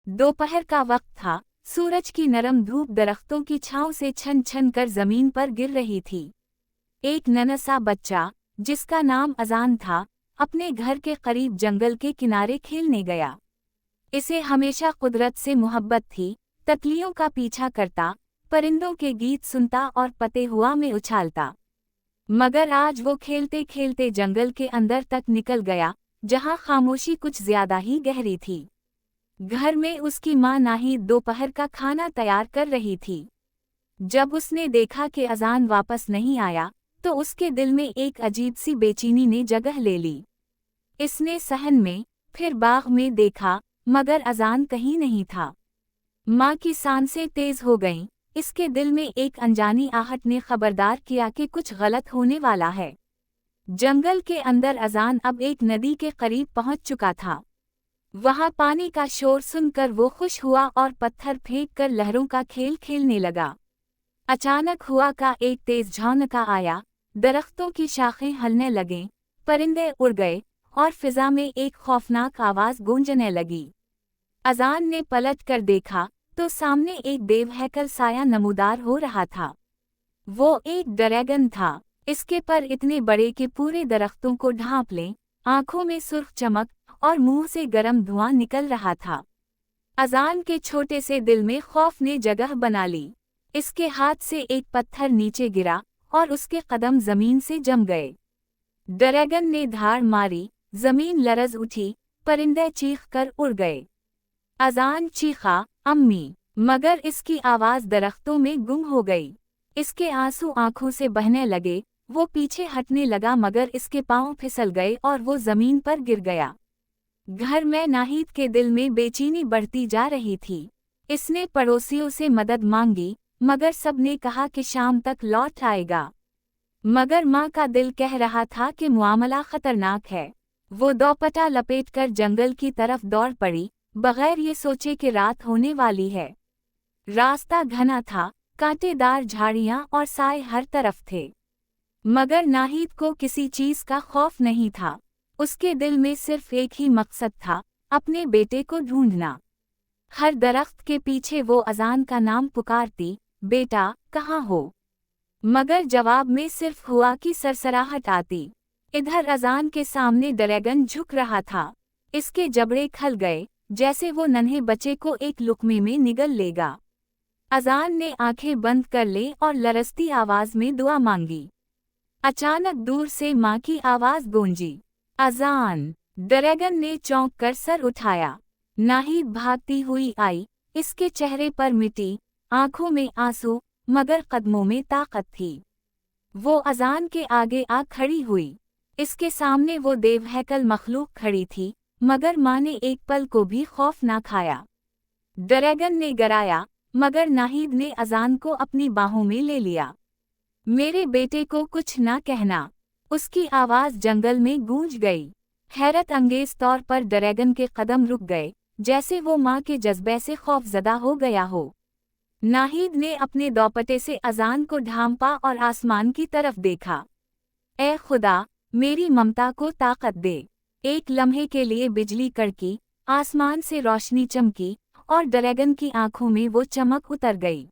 दोपहर का वक्त था। सूरज की नरम धूप दरख्तों की छांव से छन छन कर जमीन पर गिर रही थी। एक नन्हा बच्चा, जिसका नाम अजान था, अपने घर के करीब जंगल के किनारे खेलने गया। इसे हमेशा कुदरत से मोहब्बत थी, तितलियों का पीछा करता, परिंदों के गीत सुनता और पते हुआ में उछालता। मगर आज वो खेलते खेलते जंगल के अंदर तक निकल गया, जहां खामोशी कुछ ज्यादा ही गहरी थी। घर में उसकी माँ नाहिद दोपहर का खाना तैयार कर रही थी। जब उसने देखा कि अजान वापस नहीं आया, तो उसके दिल में एक अजीब सी बेचैनी ने जगह ले ली। इसने सहन में, फिर बाग में देखा, मगर अजान कहीं नहीं था। माँ की सांसें तेज हो गईं, इसके दिल में एक अनजानी आहट ने खबरदार किया कि कुछ गलत होने वाला है। जंगल के अंदर अजान अब एक नदी के करीब पहुंच चुका था। वहां पानी का शोर सुनकर वो खुश हुआ और पत्थर फेंक कर लहरों का खेल खेलने लगा। अचानक हवा का एक तेज झोंका आया, दरख्तों की शाखें हिलने लगीं, परिंदे उड़ गए और फिजा में एक खौफनाक आवाज गूंजने लगी। अजान ने पलट कर देखा तो सामने एक देव हैकल साया नमूदार हो रहा था। वो एक ड्रैगन था। इसके पर इतने बड़े कि पूरे दरख्तों को ढांप लें, आंखों में सुर्ख चमक और मुंह से गर्म धुआं निकल रहा था। अजान के छोटे से दिल में खौफ ने जगह बना ली। इसके हाथ से एक पत्थर नीचे गिरा और उसके कदम जमीन से जम गए। ड्रैगन ने धार मारी, जमीन लरज उठी, परिंदे चीख कर उड़ गए। अजान चीखा, अम्मी, मगर इसकी आवाज दरख्तों में गुम हो गई। इसके आंसू आंखों से बहने लगे। वो पीछे हटने लगा मगर इसके पांव फिसल गए और वो जमीन पर गिर गया। घर में नाहिद के दिल में बेचैनी बढ़ती जा रही थी। इसने पड़ोसियों से मदद मांगी, मगर सबने कहा कि शाम तक लौट आएगा। मगर माँ का दिल कह रहा था कि मामला खतरनाक है। वो दोपट्टा लपेटकर जंगल की तरफ दौड़ पड़ी, बगैर ये सोचे कि रात होने वाली है। रास्ता घना था, कांटेदार झाड़ियां और साए हर तरफ थे। मगर नाहिद को किसी चीज का खौफ नहीं था। उसके दिल में सिर्फ एक ही मकसद था, अपने बेटे को ढूंढना। हर दरख्त के पीछे वो अजान का नाम पुकारती, बेटा कहाँ हो? मगर जवाब में सिर्फ हवा की सरसराहट आती। इधर अजान के सामने ड्रैगन झुक रहा था। इसके जबड़े खल गए, जैसे वो नन्हे बच्चे को एक लुकमे में निगल लेगा। अजान ने आंखें बंद कर ली और लरजती आवाज में दुआ मांगी। अचानक दूर से माँ की आवाज गूंजी, अजान। ड्रैगन ने चौंक कर सर उठाया। नाहिद भागती हुई आई, इसके चेहरे पर मिट्टी, आंखों में आंसू, मगर कदमों में ताकत थी। वो अजान के आगे आ खड़ी हुई। इसके सामने वो देव हैकल मखलूक खड़ी थी, मगर माँ ने एक पल को भी खौफ ना खाया। ड्रैगन ने गराया, मगर नाहिद ने अजान को अपनी बाहों में ले लिया। मेरे बेटे को कुछ ना कहना। उसकी आवाज जंगल में गूंज गई। हैरत अंगेज तौर पर ड्रैगन के कदम रुक गए, जैसे वो माँ के जज्बे से खौफजदा हो गया हो। नाहिद ने अपने दोपट्टे से अजान को ढांपा और आसमान की तरफ देखा। ए खुदा, मेरी ममता को ताकत दे। एक लम्हे के लिए बिजली कड़की, आसमान से रोशनी चमकी और ड्रैगन की आंखों में वो चमक उतर गई।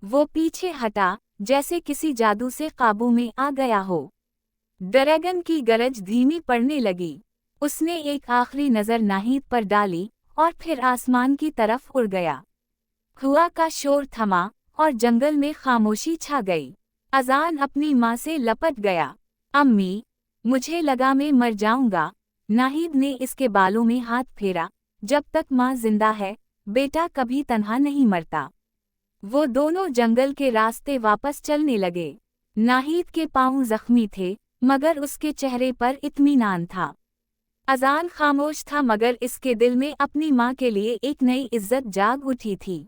वो पीछे हटा, जैसे किसी जादू से काबू में आ गया हो। ड्रैगन की गरज धीमी पड़ने लगी। उसने एक आखिरी नजर नाहिद पर डाली और फिर आसमान की तरफ उड़ गया। हवा का शोर थमा और जंगल में खामोशी छा गई। अजान अपनी माँ से लपट गया। अम्मी, मुझे लगा मैं मर जाऊंगा। नाहिद ने इसके बालों में हाथ फेरा। जब तक माँ जिंदा है, बेटा कभी तन्हा नहीं मरता। वो दोनों जंगल के रास्ते वापस चलने लगे। नाहिद के पांव जख्मी थे, मगर उसके चेहरे पर इत्मीनान था। अजान खामोश था, मगर इसके दिल में अपनी माँ के लिए एक नई इज्जत जाग उठी थी।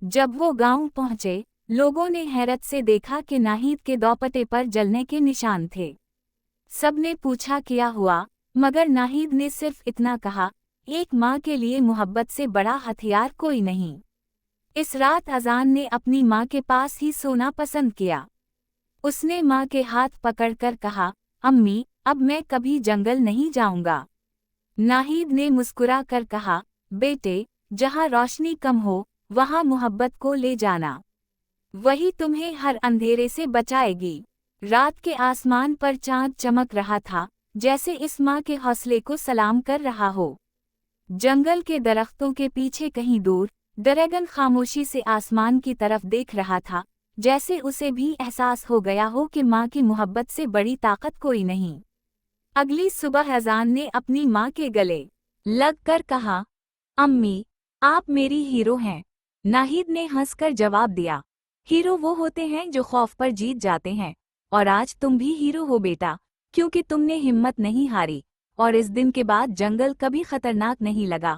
जब वो गांव पहुंचे, लोगों ने हैरत से देखा कि नाहिद के दोपट्टे पर जलने के निशान थे। सबने पूछा क्या हुआ, मगर नाहिद ने सिर्फ इतना कहा, एक माँ के लिए मोहब्बत से बड़ा हथियार कोई नहीं। इस रात अजान ने अपनी माँ के पास ही सोना पसंद किया। उसने माँ के हाथ पकड़कर कहा, अम्मी, अब मैं कभी जंगल नहीं जाऊंगा। नाहिद ने मुस्कुरा कर कहा, बेटे, जहाँ रोशनी कम हो, वहाँ मोहब्बत को ले जाना। वही तुम्हें हर अंधेरे से बचाएगी। रात के आसमान पर चांद चमक रहा था, जैसे इस माँ के हौसले को सलाम कर रहा हो। जंगल के दरख्तों के पीछे कहीं दूर, ड्रैगन खामोशी से आसमान की तरफ देख रहा था, जैसे उसे भी एहसास हो गया हो कि माँ की मोहब्बत से बड़ी ताकत कोई नहीं। अगली सुबह अजान ने अपनी माँ के गले लग कर कहा, अम्मी, आप मेरी हीरो हैं। नाहिद ने हंसकर जवाब दिया, हीरो वो होते हैं जो खौफ पर जीत जाते हैं, और आज तुम भी हीरो हो बेटा, क्योंकि तुमने हिम्मत नहीं हारी, और इस दिन के बाद जंगल कभी खतरनाक नहीं लगा,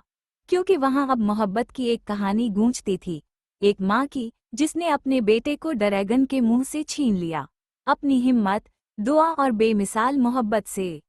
क्योंकि वहाँ अब मोहब्बत की एक कहानी गूंजती थी। एक माँ की, जिसने अपने बेटे को ड्रैगन के मुंह से छीन लिया, अपनी हिम्मत, दुआ और बेमिसाल मोहब्बत से।